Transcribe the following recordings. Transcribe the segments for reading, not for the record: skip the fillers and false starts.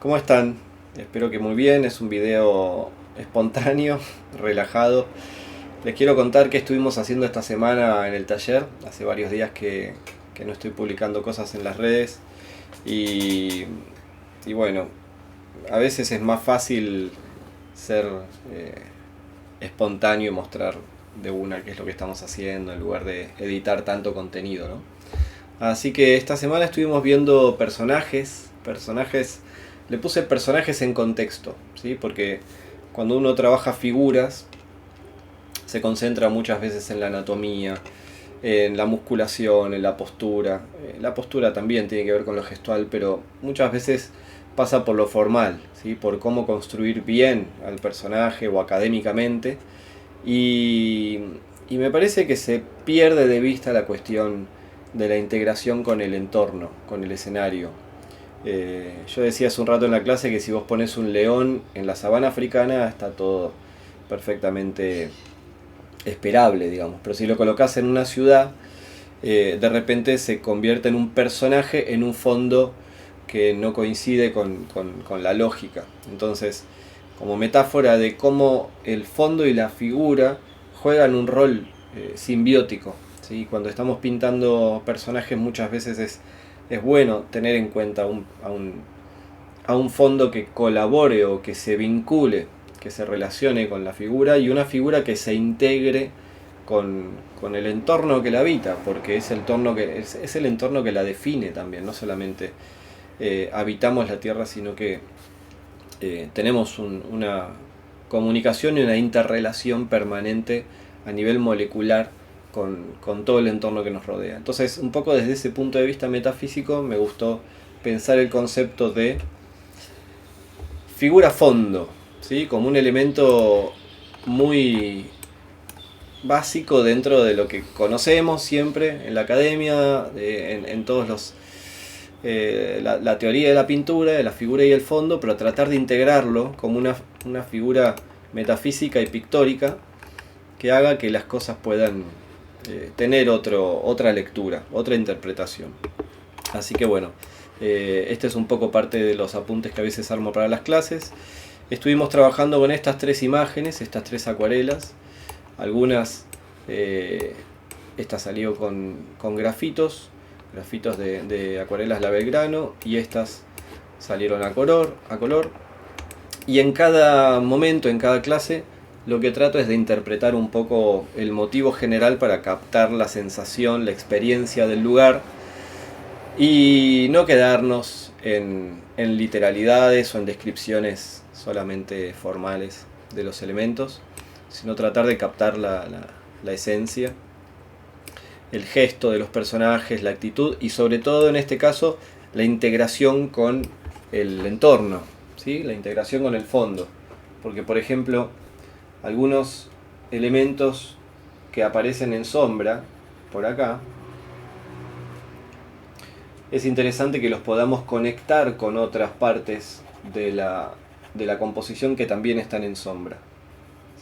¿Cómo están? Espero que muy bien, es un video espontáneo, relajado. Les quiero contar qué estuvimos haciendo esta semana en el taller. Hace varios días que no estoy publicando cosas en las redes y, y bueno, a veces es más fácil ser eh, espontáneo y mostrar de una qué es lo que estamos haciendo en lugar de editar tanto contenido, ¿no? Así que esta semana estuvimos viendo personajes, le puse personajes en contexto, ¿sí? Porque cuando uno trabaja figuras, se concentra muchas veces en la anatomía, en la musculación, en la postura. La postura también tiene que ver con lo gestual, pero muchas veces pasa por lo formal, ¿sí? Por cómo construir bien al personaje o académicamente. Y, y me parece que se pierde de vista la cuestión de la integración con el entorno, con el escenario. Yo decía hace un rato en la clase que si vos pones un león en la sabana africana está todo perfectamente esperable, digamos. Pero si lo colocas en una ciudad, de repente se convierte en un personaje en un fondo que no coincide con la lógica. Entonces, como metáfora de cómo el fondo y la figura juegan un rol simbiótico. ¿Sí? Cuando estamos pintando personajes muchas veces es bueno tener en cuenta a un fondo que colabore o que se vincule, que se relacione con la figura y una figura que se integre con el entorno que la habita, porque es el entorno que la define también, no solamente habitamos la Tierra, sino que tenemos una comunicación y una interrelación permanente a nivel molecular con todo el entorno que nos rodea. Entonces, un poco desde ese punto de vista metafísico, me gustó pensar el concepto de figura fondo, ¿sí? Como un elemento muy básico dentro de lo que conocemos siempre en la academia, en todos los la teoría de la pintura, de la figura y el fondo, pero tratar de integrarlo como una figura metafísica y pictórica que haga que las cosas puedan tener otra lectura, otra interpretación. Así que bueno, este es un poco parte de los apuntes que a veces armo para las clases. Estuvimos trabajando con estas tres imágenes, estas tres acuarelas. Algunas, esta salió con grafitos de acuarelas La Belgrano, y estas salieron a color. Y en cada momento, en cada clase, lo que trato es de interpretar un poco el motivo general para captar la sensación, la experiencia del lugar y no quedarnos en literalidades o en descripciones solamente formales de los elementos, sino tratar de captar la esencia, el gesto de los personajes, la actitud y sobre todo en este caso la integración con el entorno, ¿sí? La integración con el fondo. Porque por ejemplo, algunos elementos que aparecen en sombra, por acá, es interesante que los podamos conectar con otras partes de la composición que también están en sombra,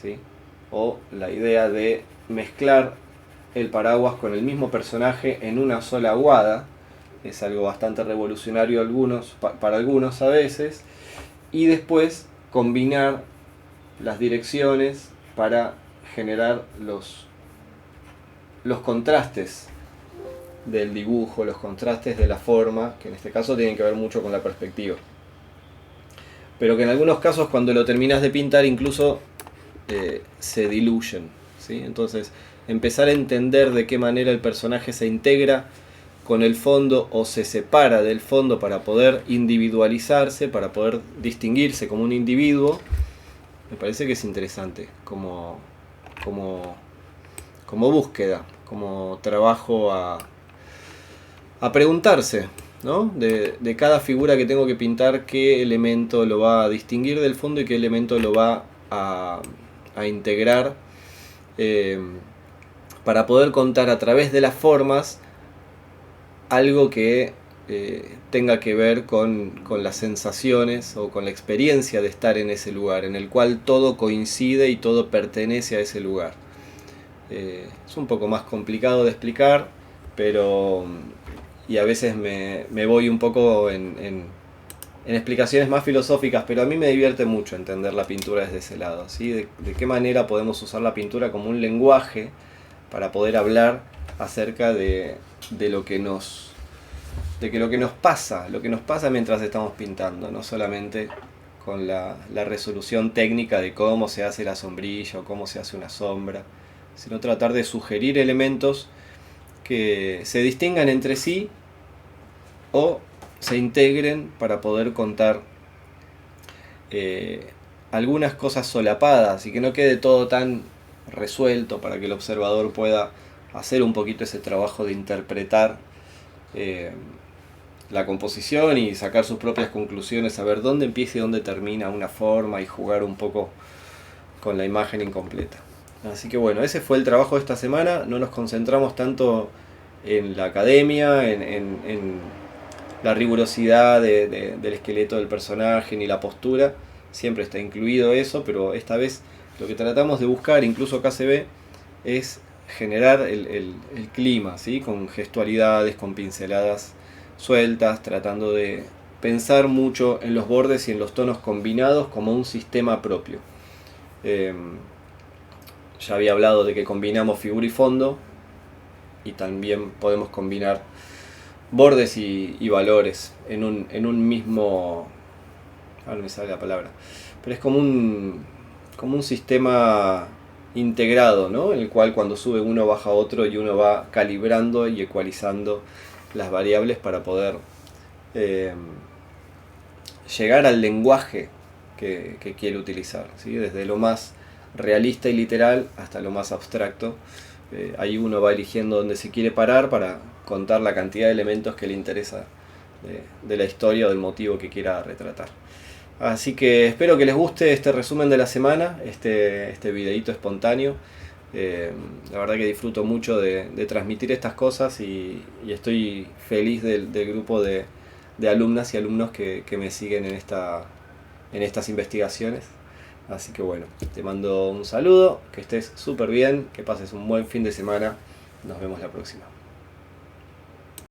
¿sí? O la idea de mezclar el paraguas con el mismo personaje en una sola aguada es algo bastante revolucionario para algunos a veces, y después combinar las direcciones para generar los contrastes del dibujo, los contrastes de la forma, que en este caso tienen que ver mucho con la perspectiva. Pero que en algunos casos cuando lo terminas de pintar incluso se diluyen, ¿sí? Entonces, empezar a entender de qué manera el personaje se integra con el fondo o se separa del fondo para poder individualizarse, para poder distinguirse como un individuo, me parece que es interesante como búsqueda, como trabajo a preguntarse, ¿no? De cada figura que tengo que pintar, qué elemento lo va a distinguir del fondo y qué elemento lo va a integrar, para poder contar a través de las formas algo que tenga que ver con las sensaciones o con la experiencia de estar en ese lugar, en el cual todo coincide y todo pertenece a ese lugar. Es un poco más complicado de explicar, pero y a veces me voy un poco en explicaciones más filosóficas, pero a mí me divierte mucho entender la pintura desde ese lado, ¿sí? De qué manera podemos usar la pintura como un lenguaje para poder hablar acerca de lo que nos lo que nos pasa mientras estamos pintando, no solamente con la resolución técnica de cómo se hace la sombrilla o cómo se hace una sombra, sino tratar de sugerir elementos que se distingan entre sí o se integren para poder contar algunas cosas solapadas y que no quede todo tan resuelto, para que el observador pueda hacer un poquito ese trabajo de interpretar la composición y sacar sus propias conclusiones, saber dónde empieza y dónde termina una forma y jugar un poco con la imagen incompleta. Así que bueno, ese fue el trabajo de esta semana. No nos concentramos tanto en la academia, en la rigurosidad del esqueleto del personaje ni la postura. Siempre está incluido eso, pero esta vez lo que tratamos de buscar, incluso acá se ve, es generar el clima, ¿sí? Con gestualidades, con pinceladas sueltas, tratando de pensar mucho en los bordes y en los tonos combinados como un sistema propio. Ya había hablado de que combinamos figura y fondo, y también podemos combinar bordes y valores en un mismo... ahora no me sale la palabra, pero es como un sistema integrado, ¿no? En el cual cuando sube uno baja otro y uno va calibrando y ecualizando las variables para poder llegar al lenguaje que quiere utilizar, ¿sí? Desde lo más realista y literal hasta lo más abstracto. Ahí uno va eligiendo dónde se quiere parar para contar la cantidad de elementos que le interesa de la historia o del motivo que quiera retratar. Así que espero que les guste este resumen de la semana, este videíto espontáneo. La verdad que disfruto mucho de transmitir estas cosas y estoy feliz del grupo de alumnas y alumnos que me siguen en estas investigaciones. Así que bueno, te mando un saludo, que estés súper bien, que pases un buen fin de semana. Nos vemos la próxima.